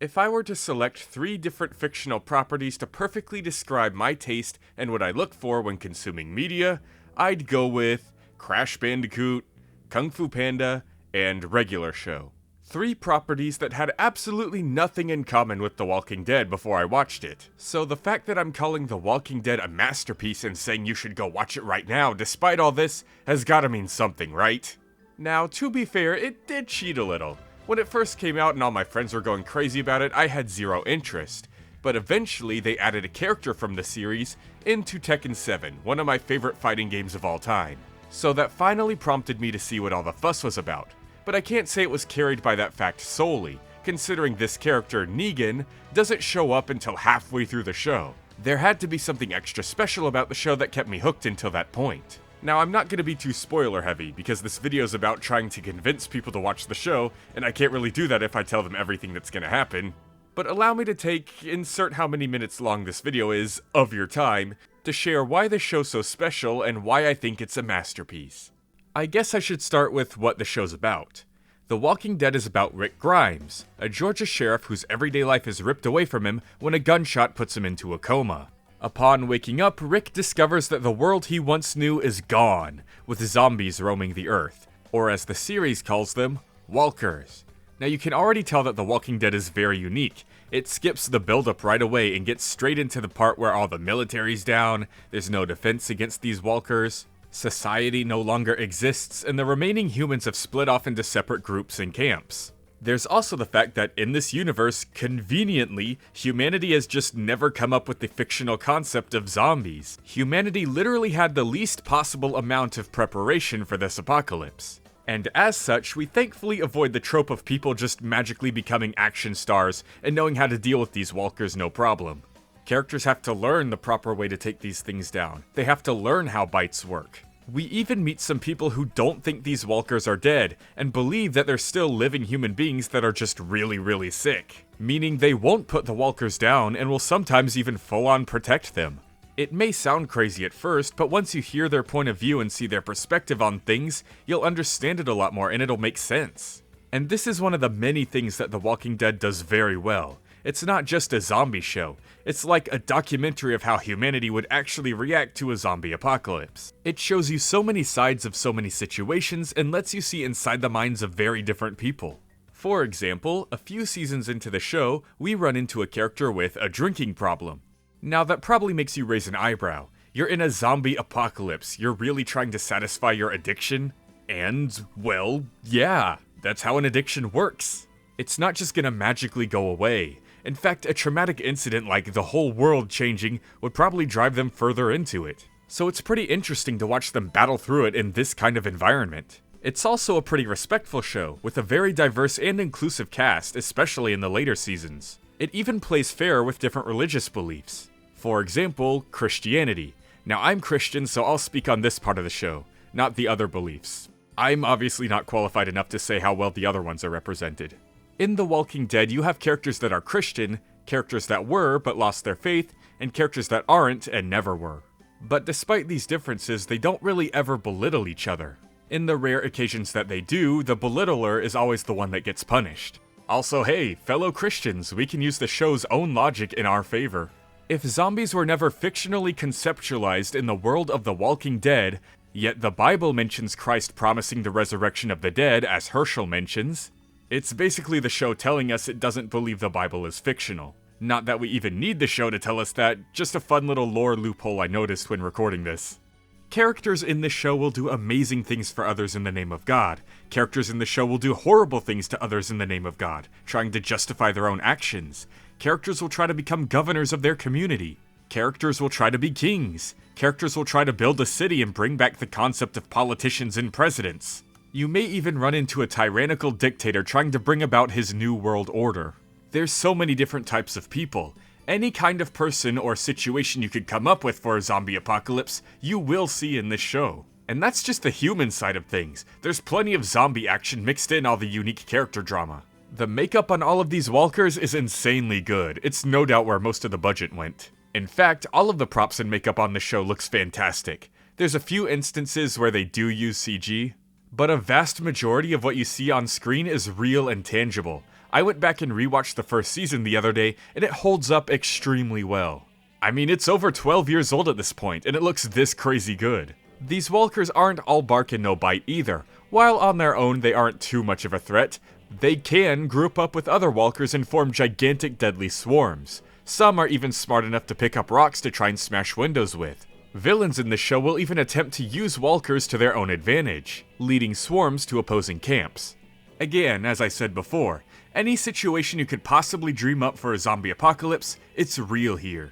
If I were to select 3 different fictional properties to perfectly describe my taste and what I look for when consuming media, I'd go with Crash Bandicoot, Kung Fu Panda, and Regular Show. 3 properties that had absolutely nothing in common with The Walking Dead before I watched it. So the fact that I'm calling The Walking Dead a masterpiece and saying you should go watch it right now despite all this has gotta mean something, right? Now, to be fair, it did cheat a little. When it first came out and all my friends were going crazy about it, I had zero interest. But eventually, they added a character from the series into Tekken 7, one of my favorite fighting games of all time. So that finally prompted me to see what all the fuss was about. But I can't say it was carried by that fact solely, considering this character, Negan, doesn't show up until halfway through the show. There had to be something extra special about the show that kept me hooked until that point. Now, I'm not going to be too spoiler heavy, because this video is about trying to convince people to watch the show, and I can't really do that if I tell them everything that's going to happen. But allow me to insert how many minutes long this video is, of your time, to share why the show's so special and why I think it's a masterpiece. I guess I should start with what the show's about. The Walking Dead is about Rick Grimes, a Georgia sheriff whose everyday life is ripped away from him when a gunshot puts him into a coma. Upon waking up, Rick discovers that the world he once knew is gone, with zombies roaming the earth, or as the series calls them, walkers. Now you can already tell that The Walking Dead is very unique. It skips the build-up right away and gets straight into the part where all the military's down, there's no defense against these walkers, society no longer exists, and the remaining humans have split off into separate groups and camps. There's also the fact that in this universe, conveniently, humanity has just never come up with the fictional concept of zombies. Humanity literally had the least possible amount of preparation for this apocalypse. And as such, we thankfully avoid the trope of people just magically becoming action stars and knowing how to deal with these walkers no problem. Characters have to learn the proper way to take these things down. They have to learn how bites work. We even meet some people who don't think these walkers are dead, and believe that they're still living human beings that are just really sick. Meaning they won't put the walkers down and will sometimes even full-on protect them. It may sound crazy at first, but once you hear their point of view and see their perspective on things, you'll understand it a lot more and it'll make sense. And this is one of the many things that The Walking Dead does very well. It's not just a zombie show, it's like a documentary of how humanity would actually react to a zombie apocalypse. It shows you so many sides of so many situations and lets you see inside the minds of very different people. For example, a few seasons into the show, we run into a character with a drinking problem. Now that probably makes you raise an eyebrow. You're in a zombie apocalypse, you're really trying to satisfy your addiction? And, well, yeah, that's how an addiction works. It's not just gonna magically go away. In fact, a traumatic incident like the whole world changing would probably drive them further into it. So it's pretty interesting to watch them battle through it in this kind of environment. It's also a pretty respectful show, with a very diverse and inclusive cast, especially in the later seasons. It even plays fair with different religious beliefs. For example, Christianity. Now I'm Christian, so I'll speak on this part of the show, not the other beliefs. I'm obviously not qualified enough to say how well the other ones are represented. In The Walking Dead, you have characters that are Christian, characters that were but lost their faith, and characters that aren't and never were. But despite these differences, they don't really ever belittle each other. In the rare occasions that they do, the belittler is always the one that gets punished. Also, hey, fellow Christians, we can use the show's own logic in our favor. If zombies were never fictionally conceptualized in the world of The Walking Dead, yet the Bible mentions Christ promising the resurrection of the dead, as Herschel mentions, it's basically the show telling us it doesn't believe the Bible is fictional. Not that we even need the show to tell us that, just a fun little lore loophole I noticed when recording this. Characters in this show will do amazing things for others in the name of God. Characters in the show will do horrible things to others in the name of God, trying to justify their own actions. Characters will try to become governors of their community. Characters will try to be kings. Characters will try to build a city and bring back the concept of politicians and presidents. You may even run into a tyrannical dictator trying to bring about his new world order. There's so many different types of people. Any kind of person or situation you could come up with for a zombie apocalypse, you will see in this show. And that's just the human side of things. There's plenty of zombie action mixed in all the unique character drama. The makeup on all of these walkers is insanely good. It's no doubt where most of the budget went. In fact, all of the props and makeup on the show looks fantastic. There's a few instances where they do use CG, but a vast majority of what you see on screen is real and tangible. I went back and rewatched the first season the other day, and it holds up extremely well. I mean, it's over 12 years old at this point, and it looks this crazy good. These walkers aren't all bark and no bite either. While on their own they aren't too much of a threat, they can group up with other walkers and form gigantic deadly swarms. Some are even smart enough to pick up rocks to try and smash windows with. Villains in the show will even attempt to use walkers to their own advantage, leading swarms to opposing camps. Again, as I said before, any situation you could possibly dream up for a zombie apocalypse, it's real here.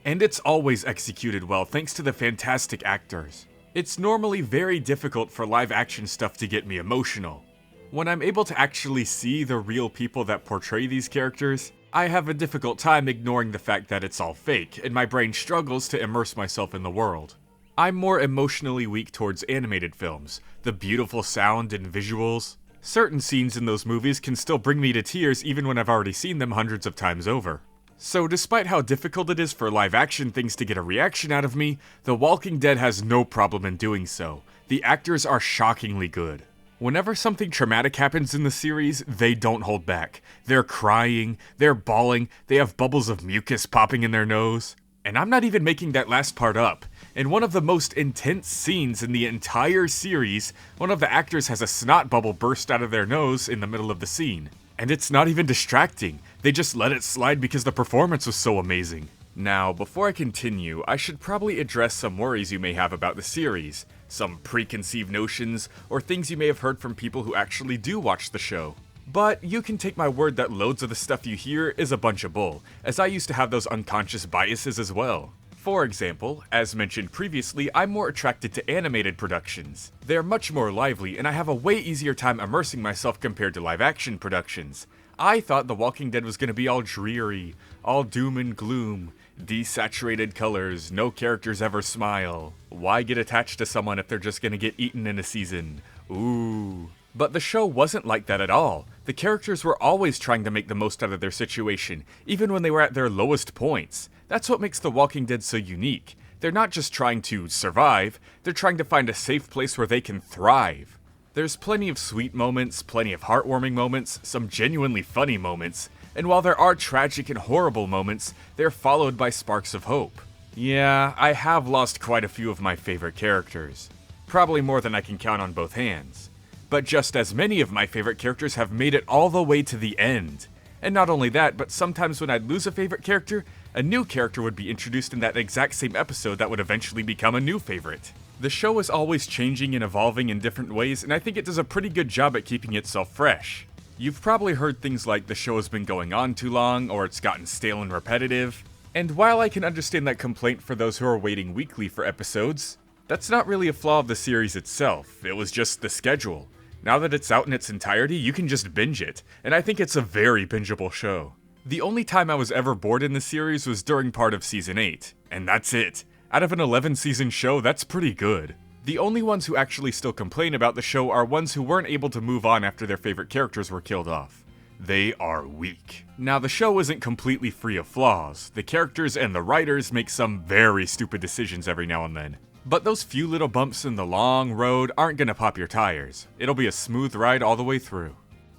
And it's always executed well thanks to the fantastic actors. It's normally very difficult for live action stuff to get me emotional. When I'm able to actually see the real people that portray these characters, I have a difficult time ignoring the fact that it's all fake, and my brain struggles to immerse myself in the world. I'm more emotionally weak towards animated films, the beautiful sound and visuals. Certain scenes in those movies can still bring me to tears even when I've already seen them hundreds of times over. So despite how difficult it is for live action things to get a reaction out of me, The Walking Dead has no problem in doing so. The actors are shockingly good. Whenever something traumatic happens in the series, they don't hold back. They're crying, they're bawling, they have bubbles of mucus popping in their nose. And I'm not even making that last part up. In one of the most intense scenes in the entire series, one of the actors has a snot bubble burst out of their nose in the middle of the scene. And it's not even distracting, they just let it slide because the performance was so amazing. Now, before I continue, I should probably address some worries you may have about the series, some preconceived notions, or things you may have heard from people who actually do watch the show. But you can take my word that loads of the stuff you hear is a bunch of bull, as I used to have those unconscious biases as well. For example, as mentioned previously, I'm more attracted to animated productions. They're much more lively, and I have a way easier time immersing myself compared to live-action productions. I thought The Walking Dead was gonna be all dreary, all doom and gloom, desaturated colors, no characters ever smile. Why get attached to someone if they're just gonna get eaten in a season? Ooh. But the show wasn't like that at all. The characters were always trying to make the most out of their situation, even when they were at their lowest points. That's what makes The Walking Dead so unique. They're not just trying to survive, they're trying to find a safe place where they can thrive. There's plenty of sweet moments, plenty of heartwarming moments, some genuinely funny moments, and while there are tragic and horrible moments, they're followed by sparks of hope. Yeah, I have lost quite a few of my favorite characters. Probably more than I can count on both hands. But just as many of my favorite characters have made it all the way to the end. And not only that, but sometimes when I'd lose a favorite character, a new character would be introduced in that exact same episode that would eventually become a new favorite. The show is always changing and evolving in different ways, and I think it does a pretty good job at keeping itself fresh. You've probably heard things like the show has been going on too long, or it's gotten stale and repetitive. And while I can understand that complaint for those who are waiting weekly for episodes, that's not really a flaw of the series itself, it was just the schedule. Now that it's out in its entirety, you can just binge it, and I think it's a very bingeable show. The only time I was ever bored in the series was during part of Season 8, and that's it. Out of an 11-season show, that's pretty good. The only ones who actually still complain about the show are ones who weren't able to move on after their favorite characters were killed off. They are weak. Now, the show isn't completely free of flaws. The characters and the writers make some very stupid decisions every now and then. But those few little bumps in the long road aren't gonna pop your tires. It'll be a smooth ride all the way through.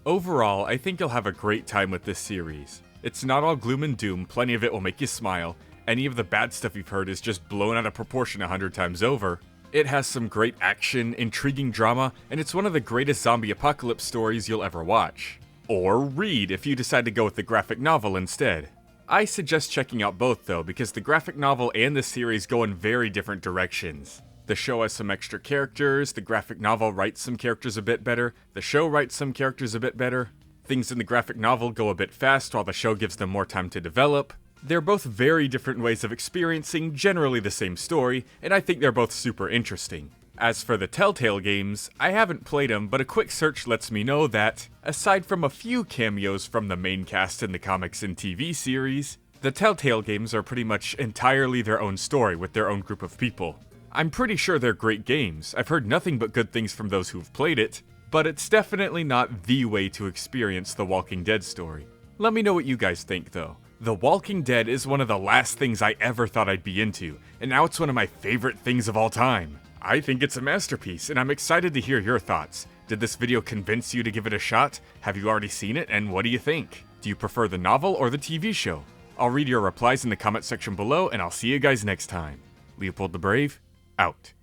Overall, I think you'll have a great time with this series. It's not all gloom and doom, plenty of it will make you smile. Any of the bad stuff you've heard is just blown out of proportion 100 times over. It has some great action, intriguing drama, and it's one of the greatest zombie apocalypse stories you'll ever watch. Or read if you decide to go with the graphic novel instead. I suggest checking out both though, because the graphic novel and the series go in very different directions. The show has some extra characters, the graphic novel writes some characters a bit better, the show writes some characters a bit better. Things in the graphic novel go a bit fast while the show gives them more time to develop. They're both very different ways of experiencing generally the same story, and I think they're both super interesting. As for the Telltale games, I haven't played them, but a quick search lets me know that, aside from a few cameos from the main cast in the comics and TV series, the Telltale games are pretty much entirely their own story with their own group of people. I'm pretty sure they're great games, I've heard nothing but good things from those who've played it, but it's definitely not the way to experience the Walking Dead story. Let me know what you guys think though. The Walking Dead is one of the last things I ever thought I'd be into, and now it's one of my favorite things of all time. I think it's a masterpiece, and I'm excited to hear your thoughts. Did this video convince you to give it a shot? Have you already seen it, and what do you think? Do you prefer the novel or the TV show? I'll read your replies in the comment section below, and I'll see you guys next time. Leopold the Brave, out.